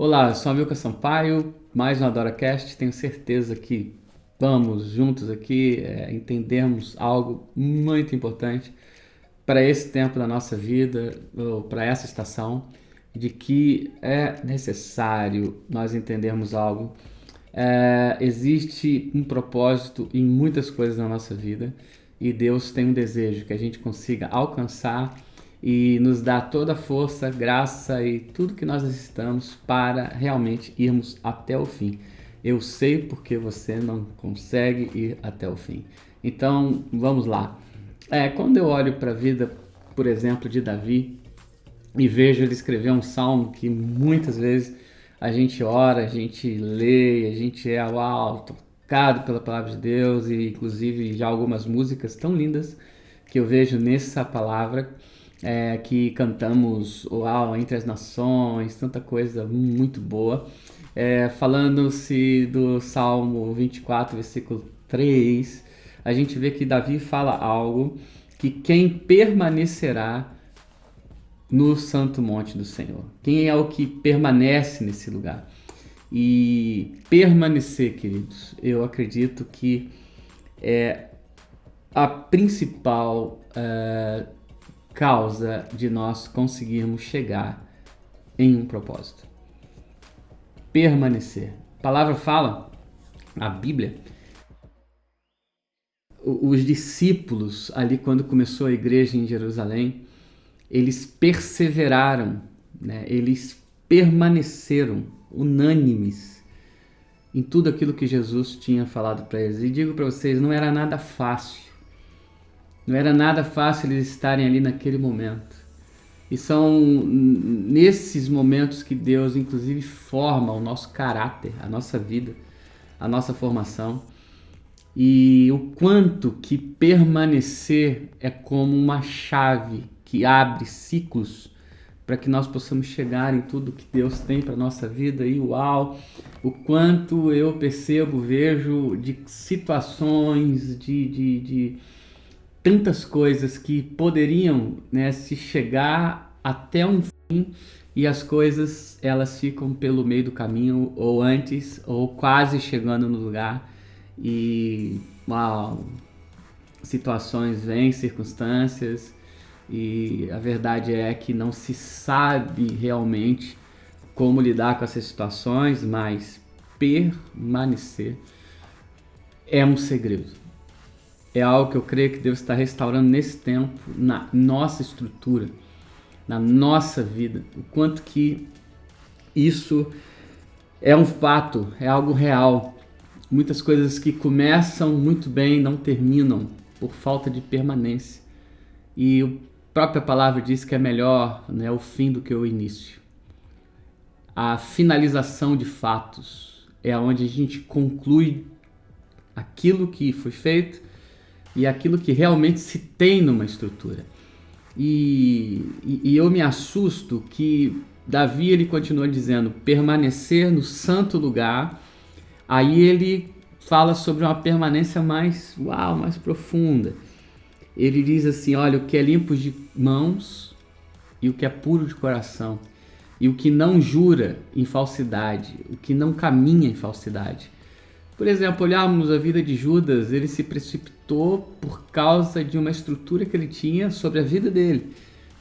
Olá, eu sou Amilcar Sampaio, mais um AdoraCast. Tenho certeza que vamos juntos aqui entendermos algo muito importante para esse tempo da nossa vida, ou para essa estação, de que é necessário nós entendermos algo. Existe um propósito em muitas coisas na nossa vida e Deus tem um desejo que a gente consiga alcançar e nos dá toda a força, graça e tudo que nós necessitamos para realmente irmos até o fim. Eu sei porque você não consegue ir até o fim. Então, vamos lá. Quando eu olho para a vida, por exemplo, de Davi e vejo ele escrever um salmo que muitas vezes a gente ora, a gente lê, a gente é tocado pela palavra de Deus e inclusive já algumas músicas tão lindas que eu vejo nessa palavra que cantamos entre as nações, tanta coisa muito boa. Falando-se do Salmo 24, versículo 3, a gente vê que Davi fala algo que quem permanecerá no santo monte do Senhor? Quem é o que permanece nesse lugar? E permanecer, queridos, eu acredito que é a principal causa de nós conseguirmos chegar em um propósito. Permanecer. A palavra fala, a Bíblia, os discípulos ali quando começou a igreja em Jerusalém, eles perseveraram, né? Eles permaneceram unânimes em tudo aquilo que Jesus tinha falado para eles. E digo para vocês, não era nada fácil. Não era nada fácil eles estarem ali naquele momento. E são nesses momentos que Deus, inclusive, forma o nosso caráter, a nossa vida, a nossa formação. E o quanto que permanecer é como uma chave que abre ciclos para que nós possamos chegar em tudo que Deus tem para a nossa vida. E o quanto eu percebo, vejo de situações, de tantas coisas que poderiam, né, se chegar até um fim e as coisas elas ficam pelo meio do caminho ou antes ou quase chegando no lugar e situações vêm, circunstâncias e a verdade é que não se sabe realmente como lidar com essas situações, mas permanecer é um segredo. É algo que eu creio que Deus está restaurando nesse tempo, na nossa estrutura, na nossa vida. O quanto que isso é um fato, é algo real. Muitas coisas que começam muito bem não terminam por falta de permanência. E a própria palavra diz que é melhor, né, o fim do que o início. A finalização de fatos é onde a gente conclui aquilo que foi feito e aquilo que realmente se tem numa estrutura. E eu me assusto que Davi ele continua dizendo permanecer no santo lugar. Aí ele fala sobre uma permanência mais profunda. Ele diz assim, olha, o que é limpo de mãos e o que é puro de coração, e o que não jura em falsidade, o que não caminha em falsidade. Por exemplo, olharmos a vida de Judas, ele se precipitou por causa de uma estrutura que ele tinha sobre a vida dele.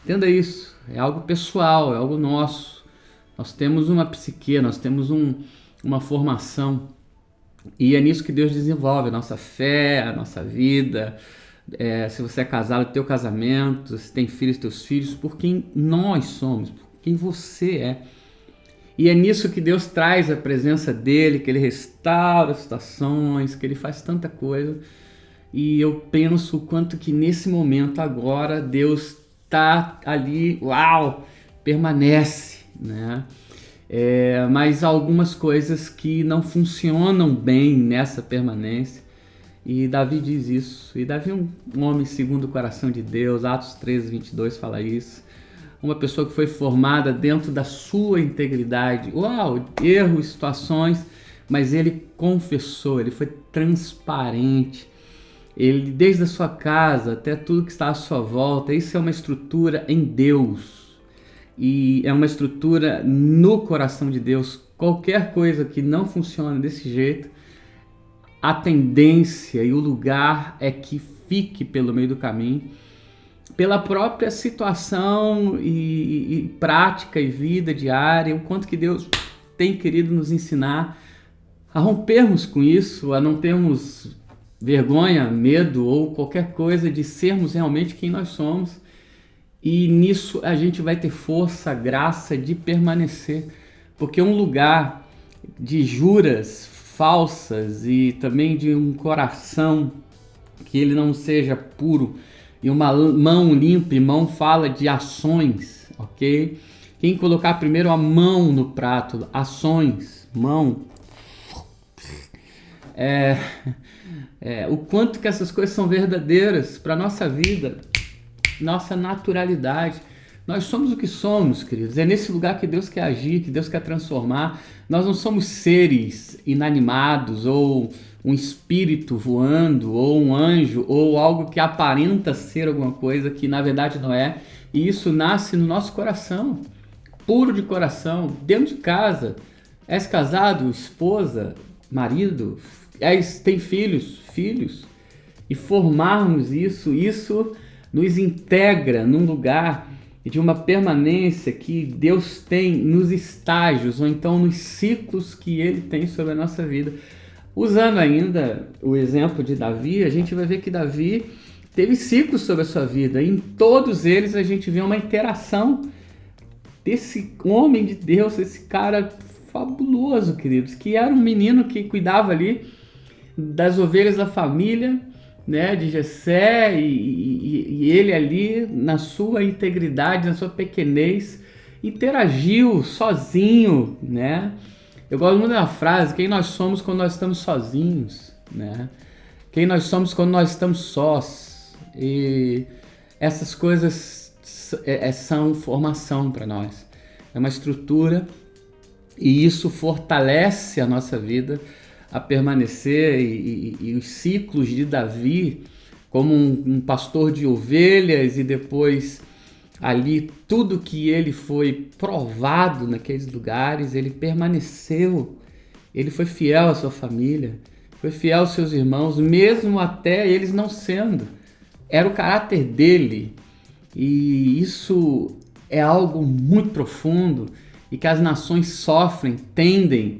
Entenda isso, é algo pessoal, é algo nosso. Nós temos uma psique, nós temos uma formação. E é nisso que Deus desenvolve a nossa fé, a nossa vida. Se você é casado, teu casamento, se tem filhos, teus filhos, por quem nós somos, por quem você é. E é nisso que Deus traz a presença dele, que ele restaura as situações, que ele faz tanta coisa. E eu penso o quanto que nesse momento agora Deus está ali, permanece, né? Mas algumas coisas que não funcionam bem nessa permanência. E Davi diz isso. E Davi é um homem segundo o coração de Deus. Atos 13, 22 fala isso. Uma pessoa que foi formada dentro da sua integridade. Erros, situações, mas ele confessou, ele foi transparente. Ele, desde a sua casa até tudo que está à sua volta, isso é uma estrutura em Deus. e é uma estrutura no coração de Deus. Qualquer coisa que não funciona desse jeito, a tendência e o lugar é que fique pelo meio do caminho, pela própria situação e prática e vida diária, o quanto que Deus tem querido nos ensinar a rompermos com isso, a não termos vergonha, medo ou qualquer coisa de sermos realmente quem nós somos. E nisso a gente vai ter força, graça de permanecer, porque um lugar de juras falsas e também de um coração que ele não seja puro e uma mão limpa, e mão fala de ações, ok? Quem colocar primeiro a mão no prato, ações, mão, o quanto que essas coisas são verdadeiras para a nossa vida, nossa naturalidade. Nós somos o que somos, queridos. É nesse lugar que Deus quer agir, que Deus quer transformar. Nós não somos seres inanimados, ou um espírito voando, ou um anjo, ou algo que aparenta ser alguma coisa que na verdade não é. E isso nasce no nosso coração, puro de coração, dentro de casa. És casado, esposa, marido, tem filhos. E formarmos isso nos integra num lugar de uma permanência que Deus tem nos estágios, ou então nos ciclos que Ele tem sobre a nossa vida. Usando ainda o exemplo de Davi, a gente vai ver que Davi teve ciclos sobre a sua vida. E em todos eles a gente vê uma interação desse homem de Deus, esse cara fabuloso, queridos, que era um menino que cuidava ali das ovelhas da família, né, de Jessé, e ele ali na sua integridade, na sua pequenez, interagiu sozinho, né? Eu gosto muito da frase: quem nós somos quando nós estamos sozinhos, né? Quem nós somos quando nós estamos sós. E essas coisas são formação para nós, é uma estrutura, e isso fortalece a nossa vida a permanecer. E os ciclos de Davi, como um pastor de ovelhas, e depois ali tudo que ele foi provado naqueles lugares, ele permaneceu, ele foi fiel à sua família, foi fiel aos seus irmãos, mesmo até eles não sendo. Era o caráter dele, e isso é algo muito profundo e que as nações sofrem, tendem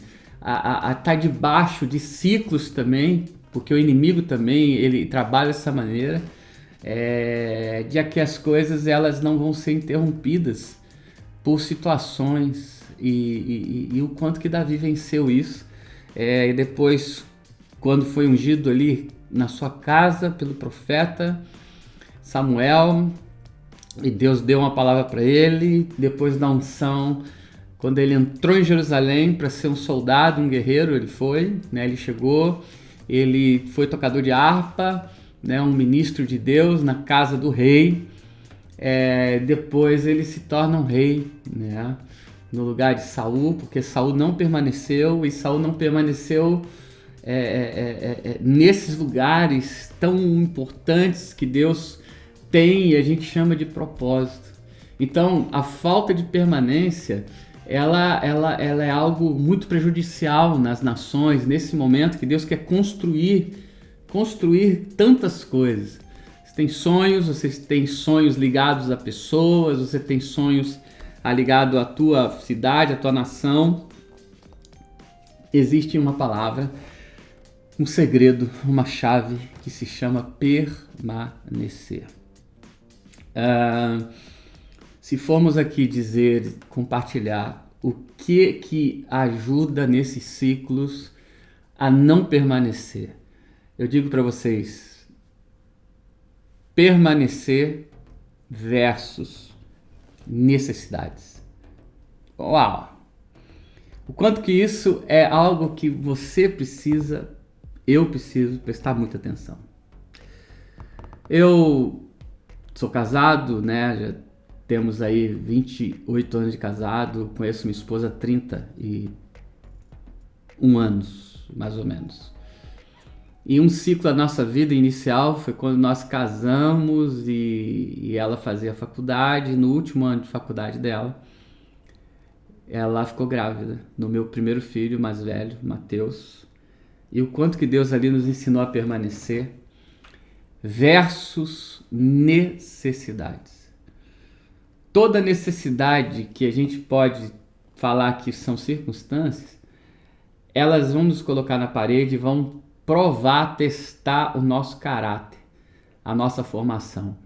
a estar debaixo de ciclos também, porque o inimigo também ele trabalha dessa maneira, de que as coisas elas não vão ser interrompidas por situações, e o quanto que Davi venceu isso, e depois quando foi ungido ali na sua casa pelo profeta Samuel, e Deus deu uma palavra para ele, depois da unção, quando ele entrou em Jerusalém para ser um soldado, um guerreiro, ele foi, né? Ele chegou, ele foi tocador de harpa, né? Um ministro de Deus na casa do rei. Depois ele se torna um rei, né? No lugar de Saul, porque Saul não permaneceu, e Saul não permaneceu nesses lugares tão importantes que Deus tem e a gente chama de propósito. Então, a falta de permanência ela é algo muito prejudicial nas nações, nesse momento que Deus quer construir tantas coisas. Você tem sonhos ligados a pessoas, você tem sonhos ligados à tua cidade, à tua nação. Existe uma palavra, um segredo, uma chave que se chama permanecer. Se formos aqui compartilhar o que ajuda nesses ciclos a não permanecer, eu digo para vocês: permanecer versus necessidades. Uau! O quanto que isso é algo que eu preciso prestar muita atenção. Eu sou casado, né? Já temos aí 28 anos de casado, conheço minha esposa há 31 anos, mais ou menos. E um ciclo da nossa vida inicial foi quando nós casamos e ela fazia faculdade, no último ano de faculdade dela, ela ficou grávida no meu primeiro filho mais velho, Mateus. E o quanto que Deus ali nos ensinou a permanecer versus necessidades. Toda necessidade que a gente pode falar que são circunstâncias, elas vão nos colocar na parede e vão provar, testar o nosso caráter, a nossa formação.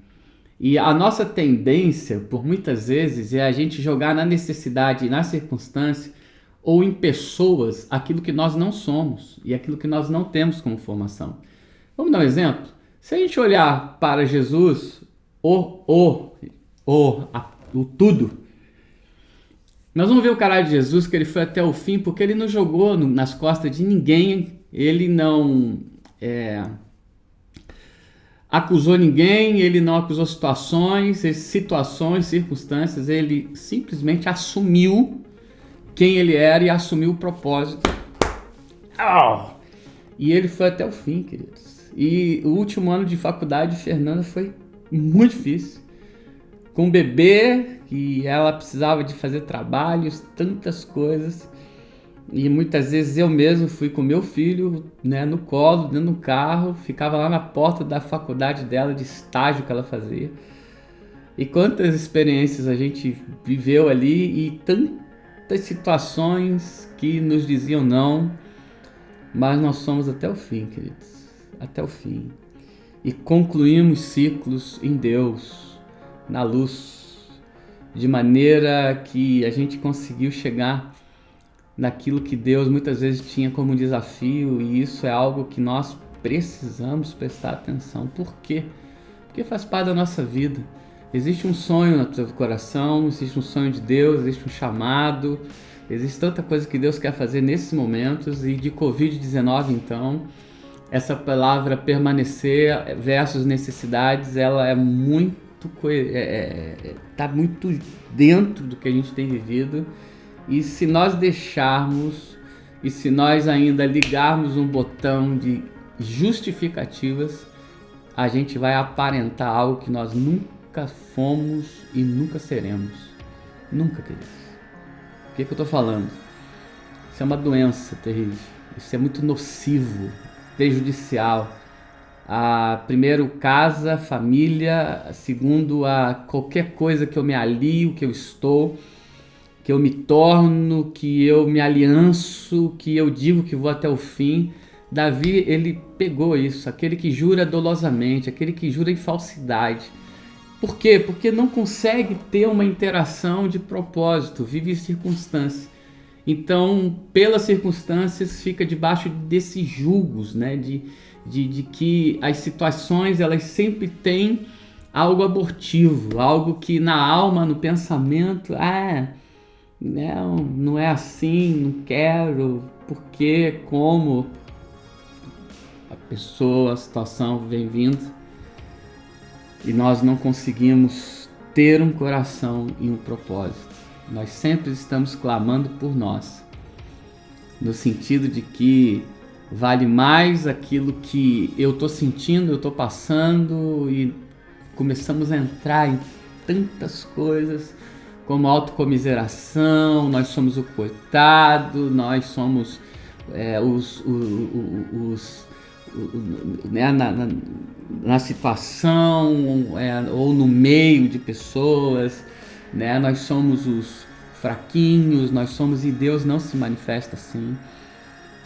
E a nossa tendência, por muitas vezes, é a gente jogar na necessidade, na circunstância ou em pessoas aquilo que nós não somos e aquilo que nós não temos como formação. Vamos dar um exemplo? Se a gente olhar para Jesus, o tudo, nós vamos ver o caráter de Jesus, que ele foi até o fim, porque ele não jogou nas costas de ninguém, ele não acusou ninguém, ele não acusou situações, circunstâncias, ele simplesmente assumiu quem ele era e assumiu o propósito. E ele foi até o fim, queridos. E o último ano de faculdade de Fernanda foi muito difícil. Com um bebê, que ela precisava de fazer trabalhos, tantas coisas. E muitas vezes eu mesmo fui com meu filho, né, no colo, dentro do carro, ficava lá na porta da faculdade dela, de estágio que ela fazia. E quantas experiências a gente viveu ali e tantas situações que nos diziam não, mas nós somos até o fim, queridos, até o fim. E concluímos ciclos em Deus, na luz, de maneira que a gente conseguiu chegar naquilo que Deus muitas vezes tinha como desafio, e isso é algo que nós precisamos prestar atenção. Por quê? Porque faz parte da nossa vida. Existe um sonho no teu coração, existe um sonho de Deus, existe um chamado, existe tanta coisa que Deus quer fazer nesses momentos. E de Covid-19, então, essa palavra permanecer versus necessidades, ela é muito tá muito dentro do que a gente tem vivido. E se nós deixarmos, e se nós ainda ligarmos um botão de justificativas, a gente vai aparentar algo que nós nunca fomos e nunca seremos. Nunca, queridos. O que eu tô falando? Isso é uma doença terrível. Isso é muito nocivo, prejudicial. Primeiro, casa, família. Segundo, qualquer coisa que eu me alio, que eu estou, que eu me torno, que eu me alianço, que eu digo que vou até o fim. Davi, ele pegou isso, aquele que jura dolosamente, aquele que jura em falsidade. Por quê? Porque não consegue ter uma interação de propósito, vive em circunstância. Então, pelas circunstâncias, fica debaixo desses julgos, né? De que as situações, elas sempre têm algo abortivo, algo que na alma, no pensamento, não é assim, não quero, por quê, como a pessoa, a situação vem vindo e nós não conseguimos ter um coração e um propósito. Nós sempre estamos clamando por nós, no sentido de que vale mais aquilo que eu estou sentindo, eu estou passando, e começamos a entrar em tantas coisas, como autocomiseração, nós somos o coitado, nós somos na situação ou no meio de pessoas, né? Nós somos os fraquinhos, e Deus não se manifesta assim.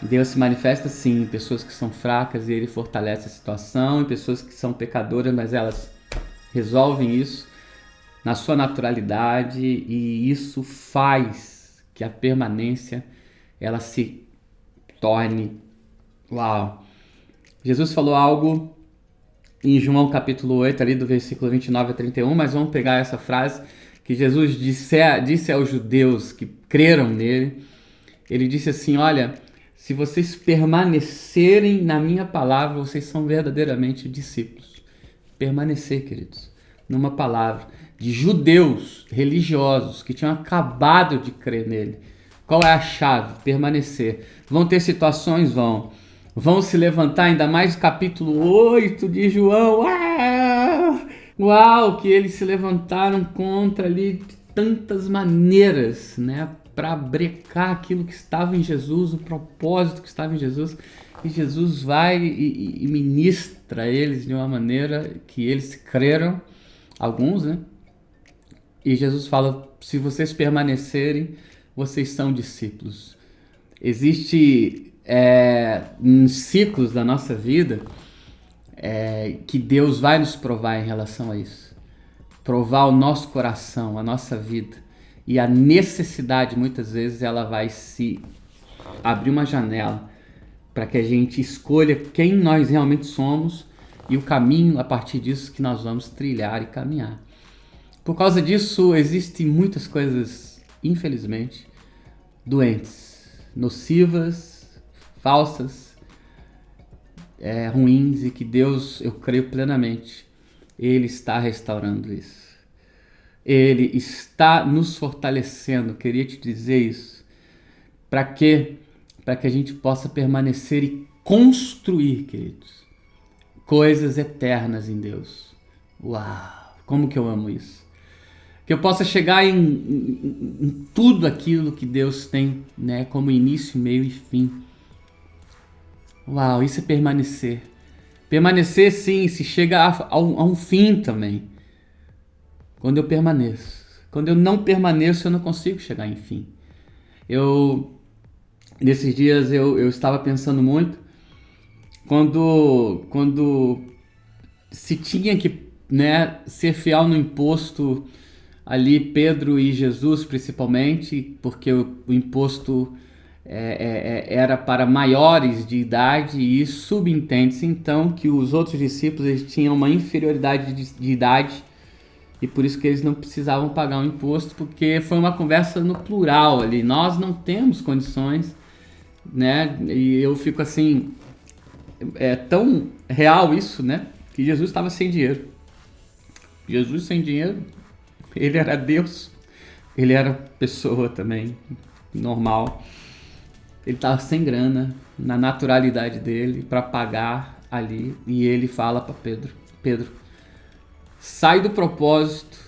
Deus se manifesta sim em pessoas que são fracas e Ele fortalece a situação, em pessoas que são pecadoras, mas elas resolvem isso na sua naturalidade, e isso faz que a permanência ela se torne uau. Jesus falou algo em João capítulo 8, ali do versículo 29 a 31, mas vamos pegar essa frase que Jesus disse aos judeus que creram nele. Ele disse assim: olha, se vocês permanecerem na minha palavra, vocês são verdadeiramente discípulos. Permanecer, queridos, numa palavra de judeus religiosos que tinham acabado de crer nele. Qual é a chave? Permanecer. Vão ter situações? Vão se levantar, ainda mais o capítulo 8 de João. Uau, que eles se levantaram contra ali de tantas maneiras, né? para brecar aquilo que estava em Jesus, o propósito que estava em Jesus. E Jesus vai e ministra a eles de uma maneira que eles creram, alguns, né? E Jesus fala, se vocês permanecerem, vocês são discípulos. Existe ciclos da nossa vida que Deus vai nos provar em relação a isso. Provar o nosso coração, a nossa vida. E a necessidade, muitas vezes, ela vai se abrir uma janela para que a gente escolha quem nós realmente somos e o caminho a partir disso que nós vamos trilhar e caminhar. Por causa disso, existem muitas coisas, infelizmente, doentes, nocivas, falsas, ruins, e que Deus, eu creio plenamente, Ele está restaurando isso. Ele está nos fortalecendo, queria te dizer isso. Para quê? Para que a gente possa permanecer e construir, queridos, coisas eternas em Deus. Uau! Como que eu amo isso! Que eu possa chegar em tudo aquilo que Deus tem, né, como início, meio e fim. Uau, isso é permanecer. Permanecer, sim, se chega a um fim também. Quando eu permaneço. Quando eu não permaneço, eu não consigo chegar em fim. Nesses dias eu estava pensando muito quando se tinha que, né, ser fiel no imposto ali, Pedro e Jesus principalmente, porque o imposto era para maiores de idade, e subentende-se então que os outros discípulos eles tinham uma inferioridade de idade, e por isso que eles não precisavam pagar o imposto, porque foi uma conversa no plural ali, nós não temos condições, né? E eu fico assim, é tão real isso, né? Que Jesus estava sem dinheiro. Jesus sem dinheiro, ele era Deus, ele era pessoa também, normal. Ele estava sem grana, na naturalidade dele, para pagar ali. E ele fala para Pedro, sai do propósito,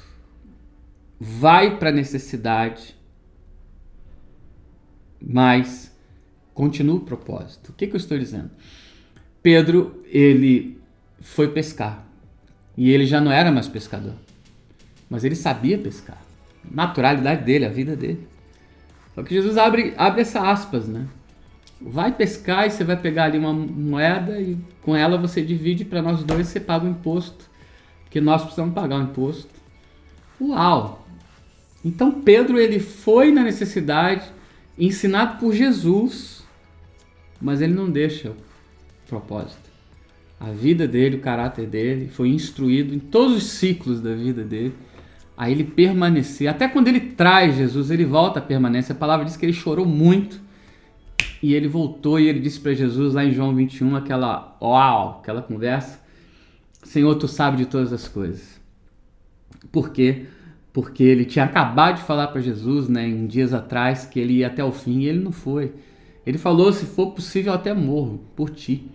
vai para a necessidade, mas continua o propósito. O que eu estou dizendo? Pedro, ele foi pescar. E ele já não era mais pescador. Mas ele sabia pescar. Naturalidade dele, a vida dele. Só que Jesus abre essa aspas, né? Vai pescar e você vai pegar ali uma moeda e com ela você divide para nós dois e você paga o imposto. Porque nós precisamos pagar o imposto. Uau! Então Pedro, ele foi na necessidade, ensinado por Jesus, mas ele não deixa o propósito. A vida dele, o caráter dele, foi instruído em todos os ciclos da vida dele, a ele permanecer. Até quando ele traz Jesus, ele volta a permanecer. A palavra diz que ele chorou muito, e ele voltou e ele disse para Jesus, lá em João 21, aquela conversa, Senhor, tu sabes de todas as coisas. Por quê? Porque ele tinha acabado de falar para Jesus, né, em dias atrás, que ele ia até o fim, e ele não foi. Ele falou, se for possível, até morro por ti.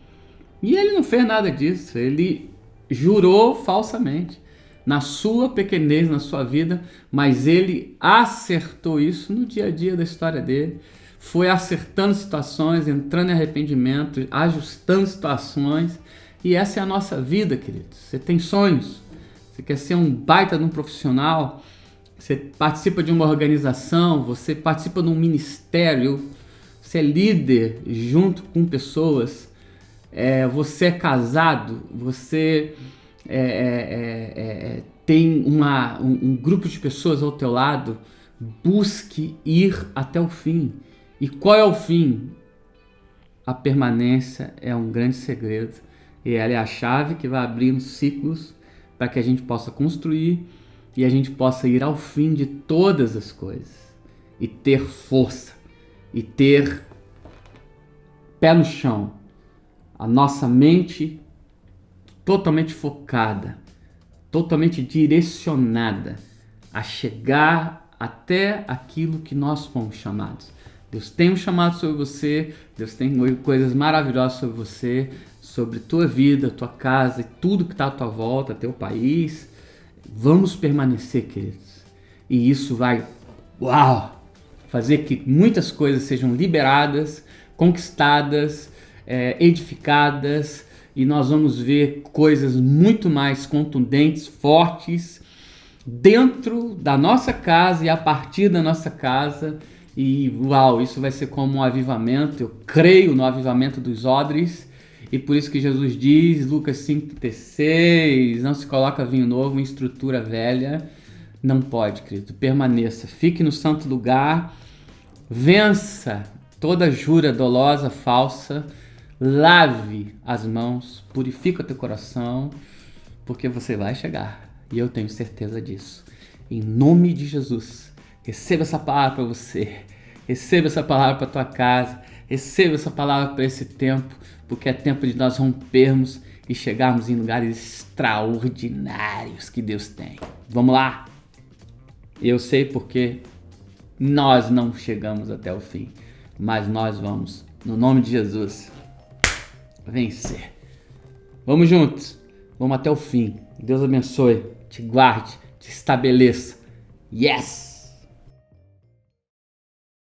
E ele não fez nada disso, ele jurou falsamente, na sua pequenez, na sua vida, mas ele acertou isso no dia a dia da história dele, foi acertando situações, entrando em arrependimento, ajustando situações, e essa é a nossa vida, queridos. Você tem sonhos, você quer ser um baita de um profissional, você participa de uma organização, você participa de um ministério, você é líder junto com pessoas, você é casado, você tem um grupo de pessoas ao teu lado, busque ir até o fim. E qual é o fim? A permanência é um grande segredo, e ela é a chave que vai abrindo ciclos para que a gente possa construir e a gente possa ir ao fim de todas as coisas e ter força e ter pé no chão, a nossa mente totalmente focada, totalmente direcionada a chegar até aquilo que nós fomos chamados. Deus tem um chamado sobre você, Deus tem coisas maravilhosas sobre você, sobre tua vida, tua casa e tudo que está à tua volta, teu país. Vamos permanecer, queridos. E isso vai, fazer que muitas coisas sejam liberadas, conquistadas, edificadas, e nós vamos ver coisas muito mais contundentes, fortes, dentro da nossa casa e a partir da nossa casa. E uau, isso vai ser como um avivamento. Eu creio no avivamento dos odres, e por isso que Jesus diz, Lucas 5,36, não se coloca vinho novo em estrutura velha. Não pode, querido, permaneça, fique no santo lugar, vença toda jura dolosa, falsa, lave as mãos, purifica o teu coração, porque você vai chegar, e eu tenho certeza disso. Em nome de Jesus, receba essa palavra para você, receba essa palavra para tua casa, receba essa palavra para esse tempo, porque é tempo de nós rompermos e chegarmos em lugares extraordinários que Deus tem. Vamos lá! Eu sei porque nós não chegamos até o fim, mas nós vamos, no nome de Jesus, vencer. Vamos juntos, vamos até o fim. Deus abençoe, te guarde, te estabeleça. Yes!